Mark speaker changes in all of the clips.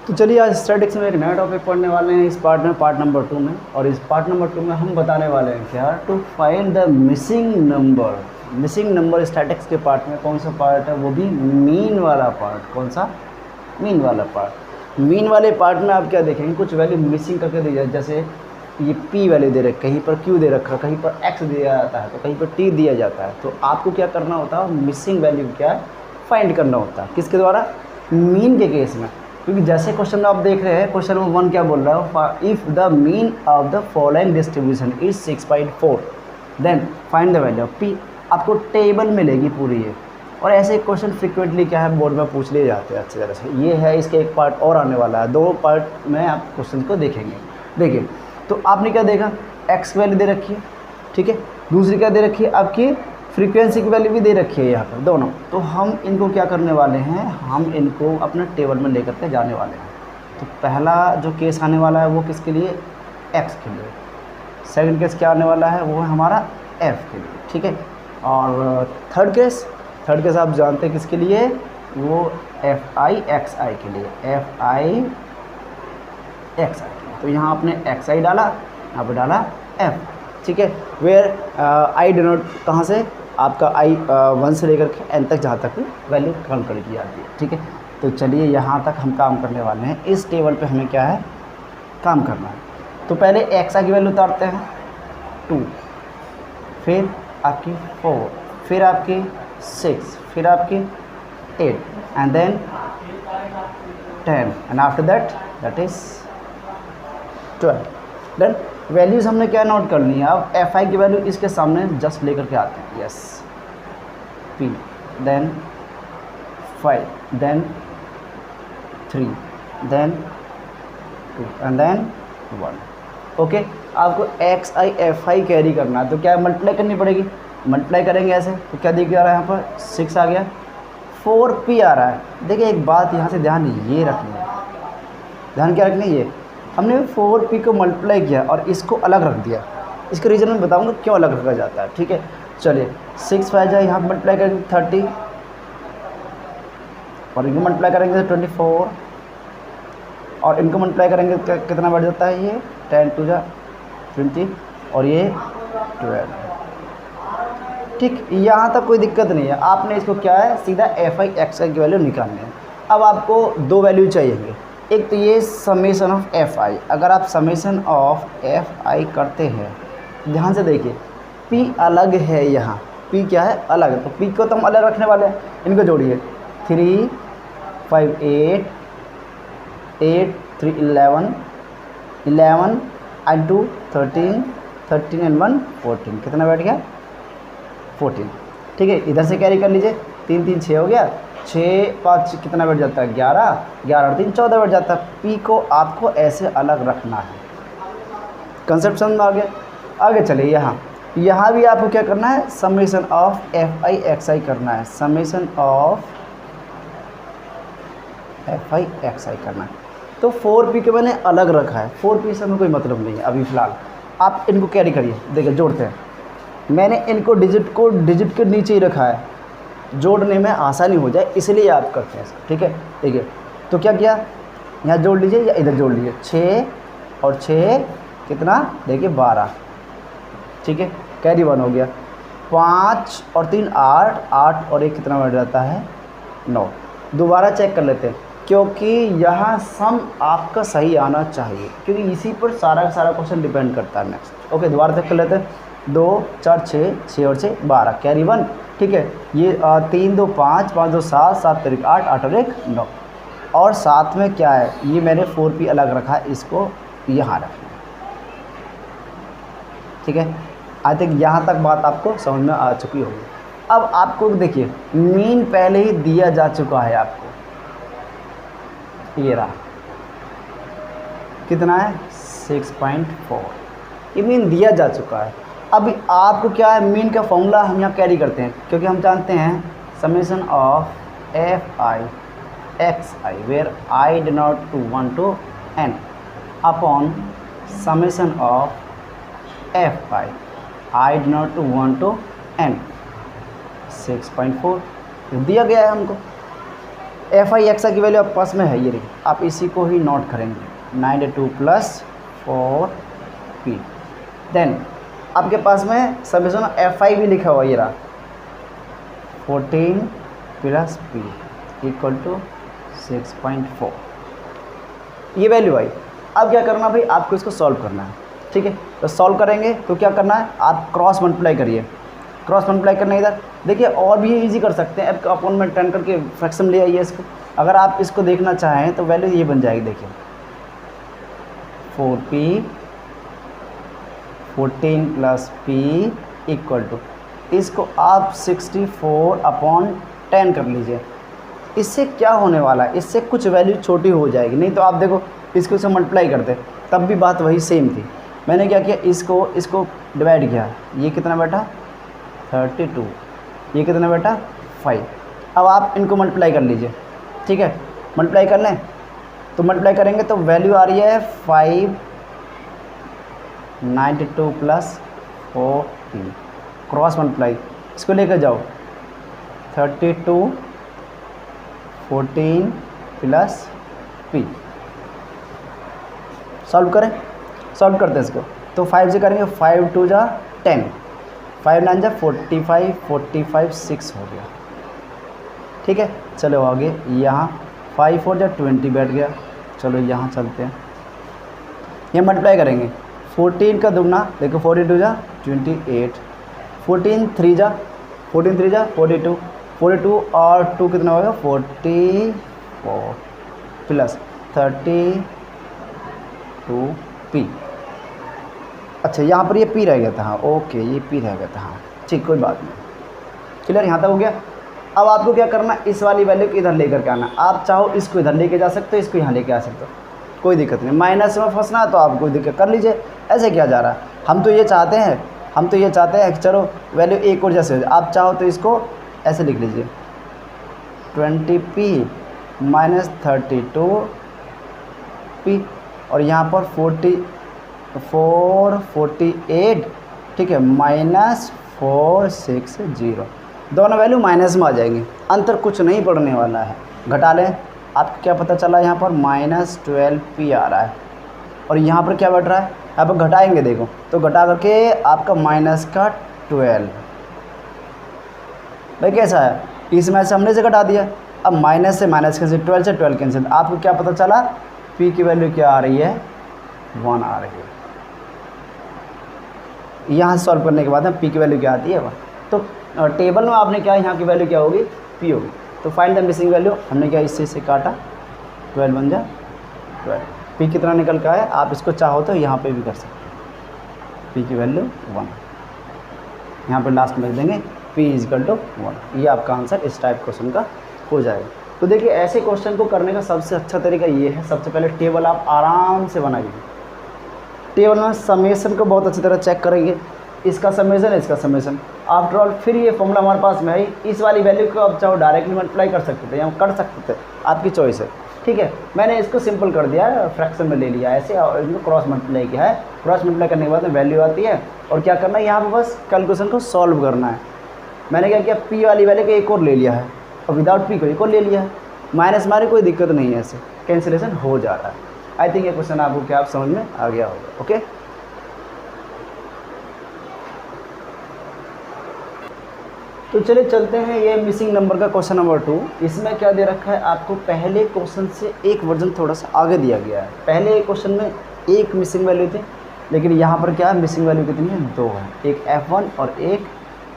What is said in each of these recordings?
Speaker 1: तो चलिए आज स्टैटिक्स में एक नया टॉपिक पढ़ने वाले हैं इस पार्ट में, पार्ट नंबर 2 में। और इस पार्ट नंबर 2 में हम बताने वाले हैं क्या, to find the missing number. Missing number statistics के पार्ट में कौन सा पार्ट है, वो भी मीन वाला पार्ट। कौन सा? मीन वाला पार्ट। मीन वाले पार्ट में आप क्या देखेंगे, कुछ वैल्यू मिसिंग करके दी जाए। जैसे ये p वैल्यू दे रखी, कहीं पर q दे रखा, कहीं पर x दिया जाता है, तो कहीं पर t दिया जाता है। तो आपको क्या करना होता है, मिसिंग वैल्यू क्या है फाइंड करना होता है। किसके द्वारा? मीन के केस में। क्योंकि जैसे क्वेश्चन आप देख रहे हैं, क्वेश्चन नंबर 1 क्या बोल रहा है, if the mean of the following distribution is 6.4 then find the value of p। आपको टेबल मिलेगी पूरी ये। और ऐसे क्वेश्चन फ्रिक्वेंटली क्या है, बोर्ड में पूछ लिए जाते हैं अच्छी तरह से। ये है, इसके एक पार्ट और आने वाला है, 2 पार्ट में आप क्वेश्चन को देखेंगे। देखिए, तो आपने क्या देखा, x की वैल्यू दे रखी है, ठीक है। दूसरी क्या दे रखी है, आपकी फ्रीक्वेंसी की वैल्यू भी दे रखी है यहाँ पर, दोनों। तो हम इनको क्या करने वाले हैं, हम इनको अपने टेबल में लेकर के जाने वाले हैं। तो पहला जो केस आने वाला है वो किसके लिए, x के लिए। सेकंड केस क्या आने वाला है, वो है हमारा f के लिए, ठीक है। और थर्ड केस आप जानते हैं किसके लिए, वो fi xi के लिए, fi xi। तो यहाँ आपने xi डाला, यहाँ पर डाला f, ठीक है। वेयर आई डिनोट कहाँ से, आपका i 1 से लेकर के n तक, जहाँ तक वैल्यू काउंट कर की जाती है, ठीक है। तो चलिए यहाँ तक हम काम करने वाले हैं। इस टेबल पे हमें क्या है, काम करना है। तो पहले xi की वैल्यू उतारते हैं 2, फिर आपकी 4, फिर आपकी 6, फिर आपकी 8 and then 10 and after that is 12। Then values हमने क्या नोट करनी है, अब fi की वैल्यू इसके सामने जस्ट लेकर के आते हैं, yes, p, then 5, then 3, then 2 and then 1। Okay, आपको xi fi कैरी करना है, तो क्या मल्टीप्लाई करनी पड़ेगी। मल्टीप्लाई करेंगे ऐसे, तो क्या दिख रहा है, यहाँ पर 6 आ गया, 4p आ रहा है। देखिए एक बात यहाँ से ध्यान ये रखनी है, ध्यान क्या रखनी है, ये हमने 4p को मल्टीप्लाई किया और इसको अलग रख दिया। इसका रीज़न मैं बताऊंगा क्यों अलग रखा जाता है, ठीक है। चलिए 6 5 जाए, यहाँ मल्टीप्लाई करेंगे 30 और इनको मल्टीप्लाई करेंगे तो 24 और इनको मल्टीप्लाई करेंगे तो कितना बढ़ जाता है, ये 10 2 जा 20 और ये 12, ठीक। यहाँ तक कोई दिक्कत नहीं है। आपने इसको क्या है, सीधा fi xi की वैल्यू निकालनी है। अब आपको 2 वैल्यू चाहिए, एक तो ये समेशन ऑफ fi। अगर आप समेशन ऑफ fi करते हैं, ध्यान से देखिए, p अलग है, यहाँ p क्या है, अलग है। तो p को तो हम अलग रखने वाले हैं, इनको जोड़िए 3 5 8 8 3 11 11 एंड 2 13 13 एंड 1 14, कितना बैठ गया 14, ठीक है। इधर से कैरी कर लीजिए, 3 3 6 हो गया, 6 5 कितना बैठ जाता है 11 11 3 14 बैठ जाता है। p को आपको ऐसे अलग रखना है। कंसेप्ट समझ में आ गया। आगे चलिए, यहाँ भी आपको क्या करना है, समेशन ऑफ fi xi करना है, समेशन ऑफ fi xi करना है। तो 4p के मैंने अलग रखा है, 4p से हमें कोई मतलब नहीं है अभी फ़िलहाल। आप इनको कैरी करिए, देखिए जोड़ते हैं। मैंने इनको डिजिट के नीचे ही रखा है, जोड़ने में आसानी हो जाए इसलिए आप करते हैं इसको, ठीक है। देखिए, तो क्या किया, यहाँ जोड़ लीजिए या इधर जोड़ लीजिए, 6 और 6 कितना, देखिए 12, ठीक है। कैरी 1 हो गया, 5 और 3 8 8 और 1 कितना बढ़ जाता है 9। दोबारा चेक कर लेते हैं, क्योंकि यहाँ सम आपका सही आना चाहिए, क्योंकि इसी पर सारा का सारा क्वेश्चन डिपेंड करता है। नेक्स्ट ओके, दोबारा चेक कर लेते हैं, 2 4 6 6 और 6 12, कैरी 1, ठीक है। ये 3 2 5 5 2 7 7 3 8 8 और 1 9। और साथ में क्या है, ये मैंने 4p अलग रखा है, इसको यहाँ रखना है, ठीक है। आई थिंक यहाँ तक बात आपको समझ में आ चुकी होगी। अब आपको देखिए, मीन पहले ही दिया जा चुका है आपको, ये रहा, कितना है 6.4, ये मीन दिया जा चुका है। अभी आपको क्या है, मीन का फॉर्मूला हम यहाँ कैरी करते हैं, क्योंकि हम जानते हैं summation of fi xi where i denote to 1 to n upon summation of fi i denote to 1 to n 6.4 दिया गया है हमको। एफ आई एक्सा की वैल्यू आपके पास में है, ये रही, आप इसी को ही नोट करेंगे 92 + 4p। देन आपके पास में समेशन एफ आई भी लिखा हुआ, ये रहा 14 + p = 6.4, ये वैल्यू आई। अब क्या करना भाई, आपको इसको सॉल्व करना है, ठीक है। तो सॉल्व करेंगे तो क्या करना है, आप क्रॉस मल्टीप्लाई करिए, क्रॉस मल्टीप्लाई करना है इधर। देखिए और भी इजी कर सकते हैं, अब अपॉन में 10 करके फ्रैक्शन ले आइए इसको। अगर आप इसको देखना चाहें तो वैल्यू ये बन जाएगी, देखिए 4p 14 + p = इसको आप 64/10 कर लीजिए। इससे क्या होने वाला है, इससे कुछ वैल्यू छोटी हो जाएगी, नहीं तो आप देखो इसको से मल्टीप्लाई करते तब भी बात वही सेम थी। मैंने क्या किया, इसको डिवाइड किया, ये कितना बेटा 32, ये कितना बेटा 5। अब आप इनको मल्टीप्लाई कर लीजिए, ठीक है। मल्टीप्लाई कर लें तो मल्टीप्लाई करेंगे तो वैल्यू आ रही है 592 + 4p, क्रॉस मल्टीप्लाई, इसको लेकर जाओ 32 14 + p, सॉल्व करें, सॉल्व करते हैं इसको। तो 5 से करेंगे, 5 × 2 = 10, 5 × 9 = 45, 45 6 हो गया, ठीक है। चलो आगे, यहाँ 5 × 4 = 20 बैठ गया। चलो यहाँ चलते हैं, ये मल्टीप्लाई करेंगे, 14 का दुगना देखो 42 = 28, 14 3 = 42, 42 और 2 कितना होगा 44 + 32p। अच्छा यहाँ पर ये p रह गया था, हाँ ओके, ये p रह गया था, हाँ ठीक, कोई बात नहीं, क्लियर, यहाँ तक हो गया। अब आपको क्या करना, इस वाली वैल्यू को इधर लेकर के आना। आप चाहो इसको इधर लेके जा सकते हो, इसको यहाँ लेके आ सकते हो, कोई दिक्कत नहीं। माइनस में फंसना तो आप कोई दिक्कत कर लीजिए, ऐसे क्या जा रहा है। हम तो ये चाहते हैं कि चलो वैल्यू एक और जैसे हो जाए। आप चाहो तो इसको ऐसे लिख लीजिए 20p - 32p और यहाँ पर 48, ठीक है, -460, दोनों वैल्यू माइनस में आ जाएंगे, अंतर कुछ नहीं पड़ने वाला है। घटा लें, आपको क्या पता चला, यहाँ पर -12p आ रहा है और यहाँ पर क्या बैठ रहा है, यहाँ पर घटाएंगे देखो, तो घटा करके आपका -12 भाई कैसा है, इसमें से हमने से घटा दिया, अब माइनस से माइनस कैंसिल, 12 से 12 कैंसिल, आपको क्या पता चला, p की वैल्यू क्या आ रही है 1 आ रही है। यहाँ सॉल्व करने के बाद में p की वैल्यू क्या आती है 1, तो टेबल में आपने क्या, यहाँ की वैल्यू क्या होगी p होगी। तो फाइंड द मिसिंग वैल्यू, हमने क्या इससे काटा, 12 बन जा 12, p कितना निकल का है, आप इसको चाहो तो यहाँ पे भी कर सकते हैं, p की वैल्यू 1, यहाँ पर लास्ट में लिख देंगे p = 1। ये आपका आंसर इस टाइप क्वेश्चन का हो जाएगा। तो देखिए ऐसे क्वेश्चन को करने का सबसे अच्छा तरीका ये है, सबसे पहले टेबल आप आराम से बनाइए। टेबल में समेशन को बहुत अच्छी तरह चेक करेंगे, इसका समेशन, इसका समेशन, आफ्टर ऑल फिर ये फॉर्मूला हमारे पास में है। इस वाली वैल्यू को आप चाहो डायरेक्टली मल्टीप्लाई कर सकते थे या कर सकते थे, आपकी चॉइस है, ठीक है। मैंने इसको सिंपल कर दिया है, फ्रैक्शन में ले लिया ऐसे और इनको क्रॉस मल्टीप्लाई किया है। क्रॉस मल्टीप्लाई करने के बाद में वैल्यू आती है और क्या करना है, यहाँ पर बस कैलकुलेशन को सॉल्व करना है। मैंने क्या किया, p वाली वैल्यू को एक और ले लिया है और विदाउट p को एक और ले लिया है, माइनस मारे कोई दिक्कत नहीं है, ऐसे कैंसिलेशन हो जा रहा है। आई थिंक ये क्वेश्चन आपको क्या आप समझ में आ गया होगा, ओके। तो चलिए चलते हैं, ये मिसिंग नंबर का क्वेश्चन नंबर 2। इसमें क्या दे रखा है आपको, पहले क्वेश्चन से एक वर्जन थोड़ा सा आगे दिया गया है। पहले क्वेश्चन में एक मिसिंग वैल्यू थी, लेकिन यहाँ पर क्या है, मिसिंग वैल्यू कितनी है, 2 है, एक F1 और एक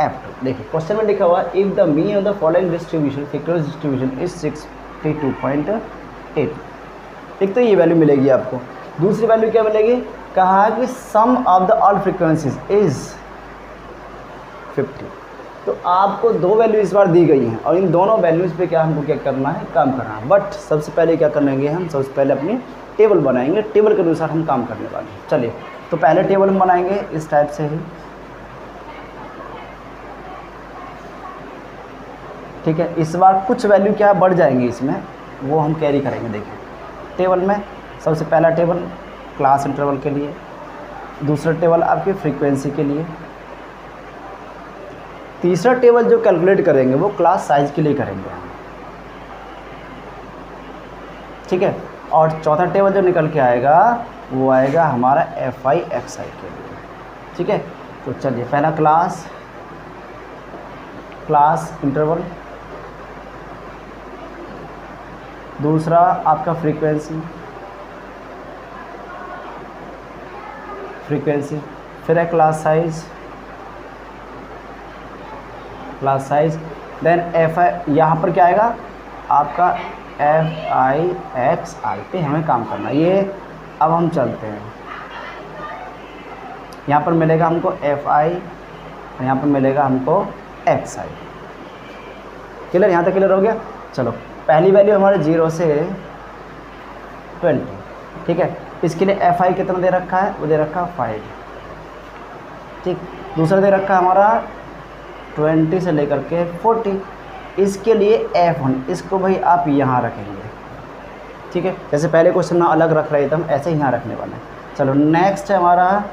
Speaker 1: F2। देखिए क्वेश्चन में लिखा हुआ है, if the mean of the following distribution factors distribution is 62.8। एक तो ये वैल्यू मिलेगी आपको, दूसरी वैल्यू क्या मिलेगी, कहा कि sum of the all frequencies is 50। तो आपको 2 वैल्यू इस बार दी गई हैं और इन दोनों वैल्यूज़ पे क्या हमको क्या करना है, काम करना है। बट सबसे पहले क्या करेंगे हम, सबसे पहले अपनी टेबल बनाएंगे, टेबल के अनुसार हम काम करने वाले हैं। चलिए तो पहले टेबल हम बनाएंगे इस टाइप से ही, ठीक है। इस बार कुछ वैल्यू क्या बढ़ जाएंगी इसमें, वो हम कैरी करेंगे। देखिए टेबल में सबसे पहला टेबल क्लास इंटरवल के लिए, दूसरा टेबल आपकी फ्रीक्वेंसी के लिए, तीसरा टेबल जो कैलकुलेट करेंगे वो क्लास साइज़ के लिए करेंगे हम। ठीक है। और चौथा टेबल जो निकल के आएगा वो आएगा हमारा FI XI के लिए, ठीक है। तो चलिए पहला क्लास इंटरवल, दूसरा आपका फ्रीक्वेंसी, फिर है क्लास साइज, देन FI, यहाँ पर क्या आएगा आपका FI XI पे हमें काम करना है। ये अब हम चलते हैं, यहाँ पर मिलेगा हमको FI और यहाँ पर मिलेगा हमको XI। क्लियर, यहाँ तक क्लियर हो गया। चलो पहली वैल्यू हमारे 0 से 20, ठीक है। इसके लिए FI कितना दे रखा है, वो दे रखा है 5, ठीक। दूसरा दे रखा है हमारा 20 से लेकर के 40। इसके लिए F1, इसको भाई आप यहाँ रखेंगे, ठीक है। जैसे पहले क्वेश्चन में अलग रख रहे थे हम, ऐसे ही यहाँ रखने वाले हैं। चलो नेक्स्ट है हमारा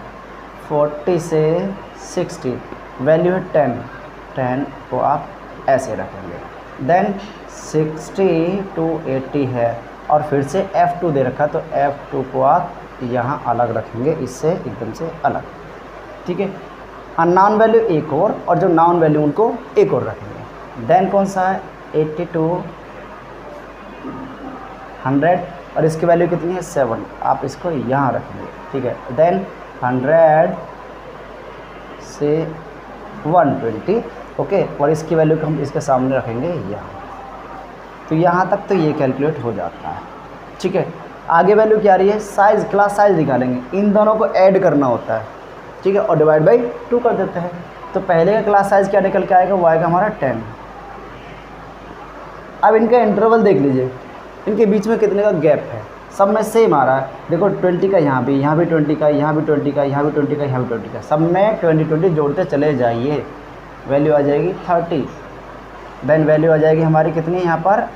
Speaker 1: 40 से 60, वैल्यू है 10 को आप ऐसे रखेंगे। देन 60 to 80 है और फिर से F2 दे रखा, तो F2 को आप यहाँ अलग रखेंगे, इससे एकदम से अलग, ठीक है। अननोन वैल्यू एक और जो नाउन वैल्यू उनको एक और रखेंगे। देन कौन सा है 80 to 100 और इसकी वैल्यू कितनी है 7, आप इसको यहाँ रखेंगे, ठीक है। देन 100 से 120, ओके, और इसकी वैल्यू को हम इसके सामने रखेंगे यहाँ। तो यहाँ तक तो ये कैलकुलेट हो जाता है, ठीक है। आगे वैल्यू क्या आ रही है, साइज़, क्लास साइज़ निकालेंगे। इन दोनों को ऐड करना होता है, ठीक है, और डिवाइड बाई 2 कर देते हैं। तो पहले का क्लास साइज़ क्या निकल के आएगा, वो आएगा हमारा 10। अब इनका इंटरवल देख लीजिए, इनके बीच में कितने का गैप है, सब में सेम आ रहा है। देखो 20 का यहाँ भी 20 का, यहाँ भी 20 का, यहाँ भी 20 का, यहाँ भी 20 का, सब में 20 जोड़ते चले जाइए। वैल्यू आ जाएगी 30। देन वैल्यू आ जाएगी हमारी कितनी यहाँ पर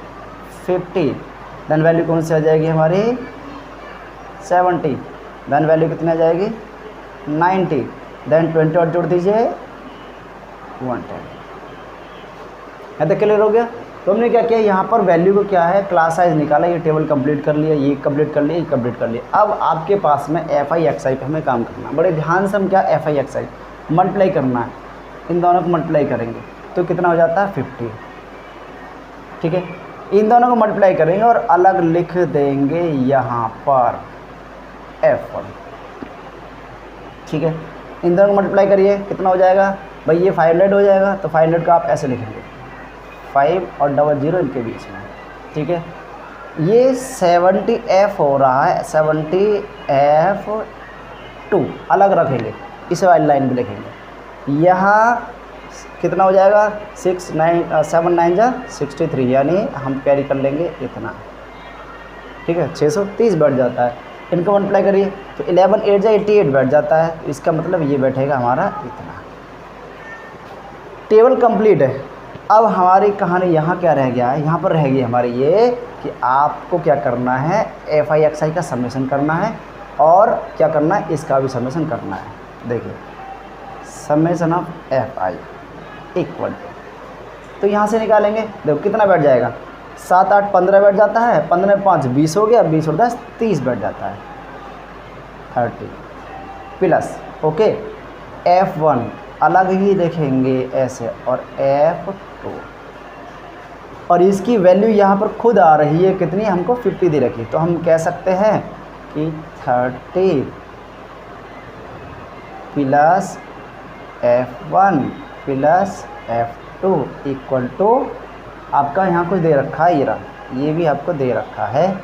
Speaker 1: 50। देन वैल्यू कौन सी आ जाएगी हमारी 70। देन वैल्यू कितनी आ जाएगी 90। देन 20 और जोड़ दीजिए 110। है तो क्लियर हो गया। तो हमने क्या किया, यहाँ पर वैल्यू को क्या है क्लास साइज निकाला, ये टेबल कंप्लीट कर लिया, ये कंप्लीट कर लिया, ये कंप्लीट कर लिया। अब आपके पास में FI XI पे हमें काम करना, बड़े ध्यान से हम क्या FI XI मल्टीप्लाई करना है, इन दोनों को मल्टीप्लाई करेंगे तो कितना हो जाता है 50, ठीक है। इन दोनों को मल्टीप्लाई करेंगे और अलग लिख देंगे यहाँ पर F1, ठीक है। इन दोनों को मल्टीप्लाई करिए, कितना हो जाएगा भाई, ये 500 हो जाएगा, तो 500 का आप ऐसे लिखेंगे 5 और 00 इनके बीच में, ठीक है। ये 70F हो रहा है, 70F2 अलग रखेंगे, इसे वाली लाइन भी लिखेंगे। यहाँ कितना हो जाएगा 7 9 जा 63, यानी हम कैरी कर लेंगे इतना, ठीक है। 630 बैठ जाता है। इनको मल्टीप्लाई करिए तो 11 8 जा 88 बैठ जाता है, इसका मतलब ये बैठेगा हमारा इतना। टेबल कंप्लीट है। अब हमारी कहानी यहाँ क्या रह गया है, यहाँ पर रह गई हमारी ये कि आपको क्या करना है, FI XI का समेशन करना है और क्या करना है, इसका भी समेशन करना है। देखिए समेशन ऑफ FI इक्वल, तो यहाँ से निकालेंगे, देखो कितना बैठ जाएगा 7 8 15 बैठ जाता है, 15 5 20 हो गया, 20 और 10 30 बैठ जाता है 30 प्लस, ओके। F1 अलग ही देखेंगे ऐसे और F2, और इसकी वैल्यू यहाँ पर खुद आ रही है कितनी, हमको 50 दे रखी, तो हम कह सकते हैं कि 30 plus F1 plus F2 equal to आपका यहाँ कुछ दे रखा है, ये भी आपको दे रखा है।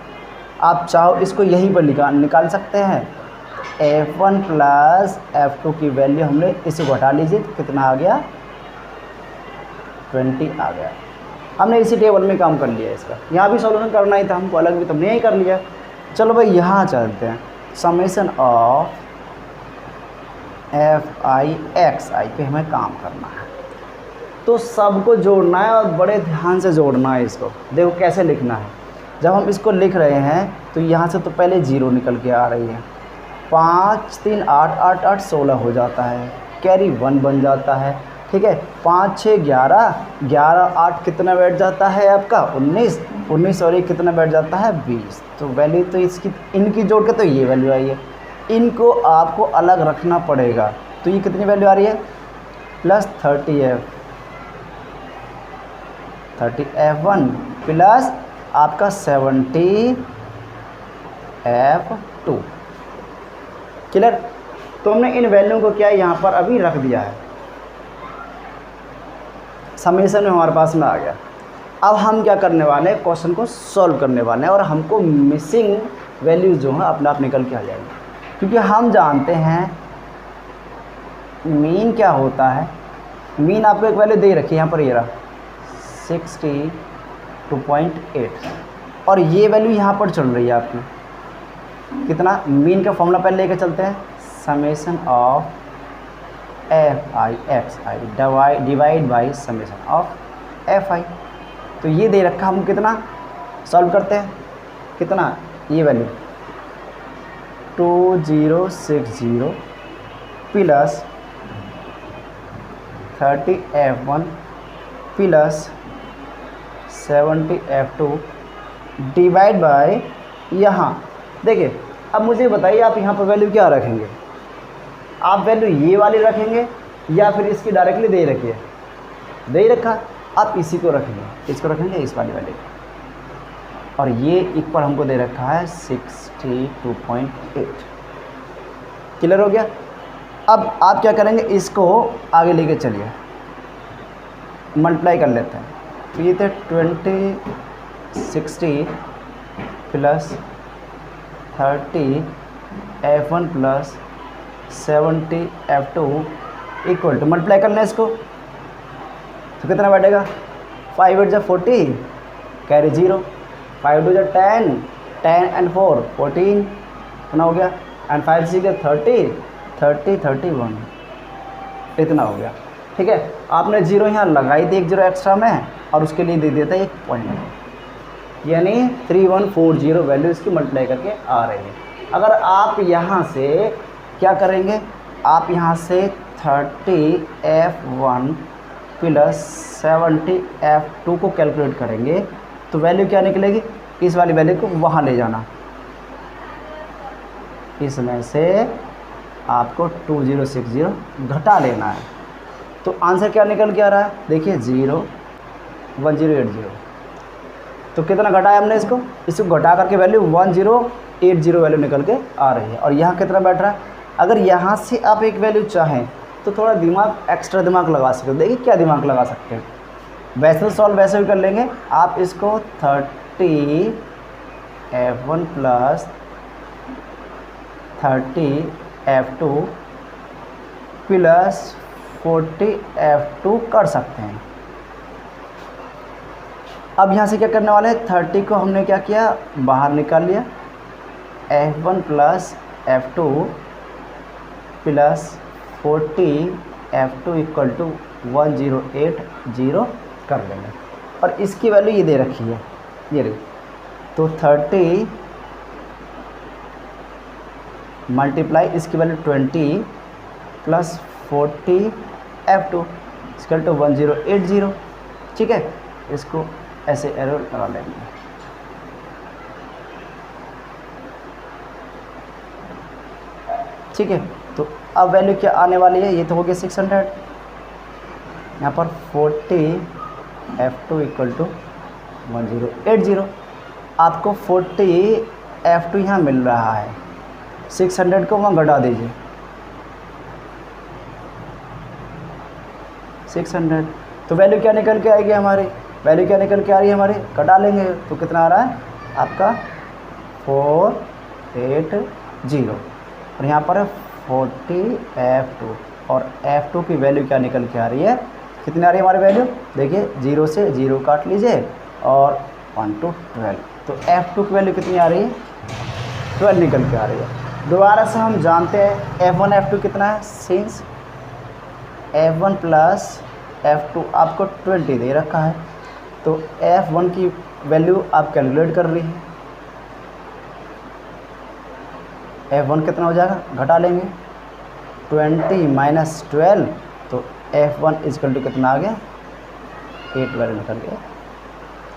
Speaker 1: आप चाहो इसको यहीं पर निकाल सकते हैं। F1 प्लस F2 की वैल्यू हमने इसे घटा लीजिए, तो कितना आ गया 20 आ गया। हमने इसी टेबल में काम कर लिया इसका, यहाँ भी सॉल्यूशन करना ही था हमको, अलग भी तो हमने यही कर लिया। चलो भाई यहाँ चलते हैं, समेशन ऑफ FI XI पे हमें काम करना है। तो सबको जोड़ना है और बड़े ध्यान से जोड़ना है इसको। देखो कैसे लिखना है, जब हम इसको लिख रहे हैं तो यहाँ से तो पहले 0 निकल के आ रही है, 5 3 8 8 8 16 हो जाता है, कैरी 1 बन जाता है, ठीक है। 5 6 11, 11 8 कितना बैठ जाता है आपका 19, 19 और 1 कितना बैठ जाता है 20। तो वैल्यू तो इसकी इनकी जोड़ के तो ये वैल्यू आई है, इनको आपको अलग रखना पड़ेगा। तो ये कितनी वैल्यू आ रही है प्लस 30F1 प्लस आपका 70F2। क्लियर। तो हमने इन वैल्यू को क्या यहाँ पर अभी रख दिया है, समेशन में हमारे पास में आ गया। अब हम क्या करने वाले हैं, क्वेश्चन को सॉल्व करने वाले हैं और हमको मिसिंग वैल्यूज जो है अपने आप निकल के आ जाएंगे, क्योंकि हम जानते हैं मीन क्या होता है। मीन आपको एक वैल्यू दे रखी है यहाँ पर, ये रहा 62.8 और ये वैल्यू यहाँ पर चल रही है आपकी कितना। मीन का फॉर्मूला पहले लेके चलते हैं, summation of FI divide by summation of FI। तो ये दे रखा, हम कितना सॉल्व करते हैं, कितना ये value 2060 plus 30F1 plus 70F2 divide by, यहाँ देखिए। अब मुझे बताइए आप यहाँ पर वैल्यू क्या रखेंगे, आप वैल्यू ये वाली रखेंगे या फिर इसकी डायरेक्टली दे रखी है, दे ही रखा, आप इसी को रखेंगे, इसको रखेंगे इस वाली वैल्यू। और ये इक्वल हमको दे रखा है 62.8। क्लियर हो गया। अब आप क्या करेंगे, इसको आगे लेके चलिए, मल्टीप्लाई कर लेते हैं। तो ये थे 2060 plus 30F1 plus 70F2 equal to, multiply करना है इसको तो कितना बैठेगा, 5 8 जा 40 कैरी 0, 5 2 जा 10, 10 एंड 4 14 इतना हो गया, एंड 5 6 जा 30 31 इतना हो गया। ठीक है। आपने जीरो यहाँ लगाई थी, एक जीरो एक्स्ट्रा में, और उसके लिए दे देता है एक पॉइंट, यानी 3140 वैल्यू इसकी मल्टीप्लाई करके आ रही है। अगर आप यहाँ से क्या करेंगे, आप यहाँ से 30F1 प्लस 70F2 को कैलकुलेट करेंगे तो वैल्यू क्या निकलेगी, इस वाली वैल्यू को वहाँ ले जाना, इसमें से आपको 2060 घटा लेना है। तो आंसर क्या निकल के आ रहा है, देखिए 1080। तो कितना घटाया हमने इसको घटा करके वैल्यू 1080 वैल्यू निकल के आ रही है। और यहाँ कितना बैठ रहा है, अगर यहाँ से आप एक वैल्यू चाहें तो थोड़ा दिमाग, एक्स्ट्रा दिमाग लगा सकते हो। देखिए क्या दिमाग लगा सकते हैं, वैसे तो सॉल्व वैसे भी कर लेंगे। आप इसको 30F1 plus 30F2 plus 40F2 कर सकते हैं। अब यहाँ से क्या करने वाले हैं, 30 को हमने क्या किया, बाहर निकाल लिया, F1 plus F2 plus 40F2 equal to 1080 कर लेंगे। और इसकी वैल्यू ये दे रखी है, ये देखिए। तो 30 मल्टीप्लाई इसकी value 20 plus 40F2 equal to 1080। ठीक है। इसको ऐसे एरो लगा लेंगे। ठीक है। तो अब वैल्यू क्या आने वाली है, ये तो हो गया 600। यहाँ पर 40F2 इक्वल टू 1080। आपको 40F2 यहाँ मिल रहा है, 600 को वहाँ घटा दीजिए, 600। तो वैल्यू क्या निकल के आएगी हमारी, वैल्यू क्या निकल के आ रही है हमारी, कटा लेंगे तो कितना आ रहा है आपका 480। और यहाँ पर है 40F2 और F2 की वैल्यू क्या निकल के आ रही है, कितनी आ रही है हमारी वैल्यू, देखिए 0 से 0 काट लीजिए और 1 to 12। तो F2 की वैल्यू कितनी आ रही है, 12 निकल के आ रही है। दोबारा से हम जानते हैं F1 F2 कितना है, सिंस F1 प्लस F2 आपको 20 दे रखा है, तो F1 की वैल्यू आप कैलकुलेट कर रही हैं, F1 कितना हो जाएगा, घटा लेंगे 20 माइनस 12, तो F1 इजकल टू कितना आ गया 8 वैल्यू निकल के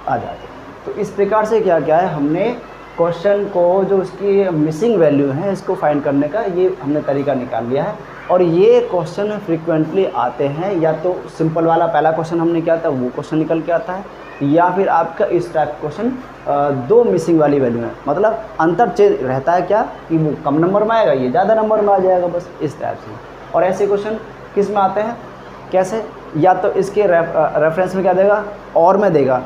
Speaker 1: आ जाती। तो इस प्रकार से क्या क्या है, हमने क्वेश्चन को जो उसकी मिसिंग वैल्यू है इसको फाइंड करने का ये हमने तरीका निकाल लिया है। और ये क्वेश्चन फ्रीक्वेंटली आते हैं, या तो सिंपल वाला पहला क्वेश्चन हमने किया था वो क्वेश्चन निकल के आता है, या फिर आपका इस टाइप क्वेश्चन 2 मिसिंग वाली वैल्यू है, मतलब अंतर चेंज रहता है क्या कि वो कम नंबर में आएगा, ये ज़्यादा नंबर में आ जाएगा, बस इस टाइप से। और ऐसे क्वेश्चन किस में आते हैं, कैसे, या तो इसके रेफरेंस में क्या देगा, और में देगा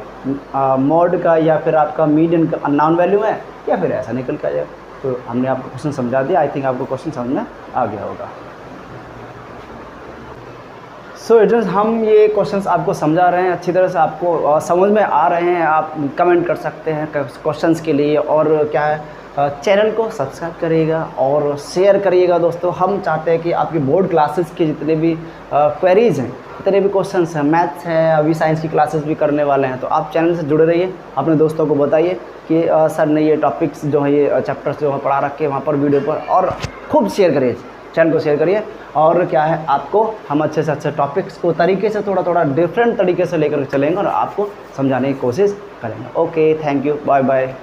Speaker 1: मॉड का, या फिर आपका मीडियन का अननोन वैल्यू है, या फिर ऐसा निकल के आ जाएगा। तो हमने आपको क्वेश्चन समझा दिया, आई थिंक आपको क्वेश्चन समझ में आ गया होगा। सो स्टूडेंट्स, हम ये क्वेश्चंस आपको समझा रहे हैं, अच्छी तरह से आपको समझ में आ रहे हैं, आप कमेंट कर सकते हैं क्वेश्चंस के लिए। और क्या है, चैनल को सब्सक्राइब करिएगा और शेयर करिएगा दोस्तों। हम चाहते हैं कि आपकी बोर्ड क्लासेस के जितने भी क्वेरीज़ हैं, जितने भी क्वेश्चंस हैं, मैथ्स हैं, अभी साइंस की क्लासेस भी करने वाले हैं, तो आप चैनल से जुड़े रहिए, अपने दोस्तों को बताइए कि सर ने ये टॉपिक्स जो है, ये चैप्टर्स जो है पढ़ा रखे हैं वहाँ पर वीडियो पर, और खूब शेयर करिए, चैनल को शेयर करिए। और क्या है, आपको हम अच्छे से अच्छे टॉपिक्स को तरीके से थोड़ा थोड़ा डिफरेंट तरीके से लेकर चलेंगे और आपको समझाने की कोशिश करेंगे। Okay, thank you, bye bye.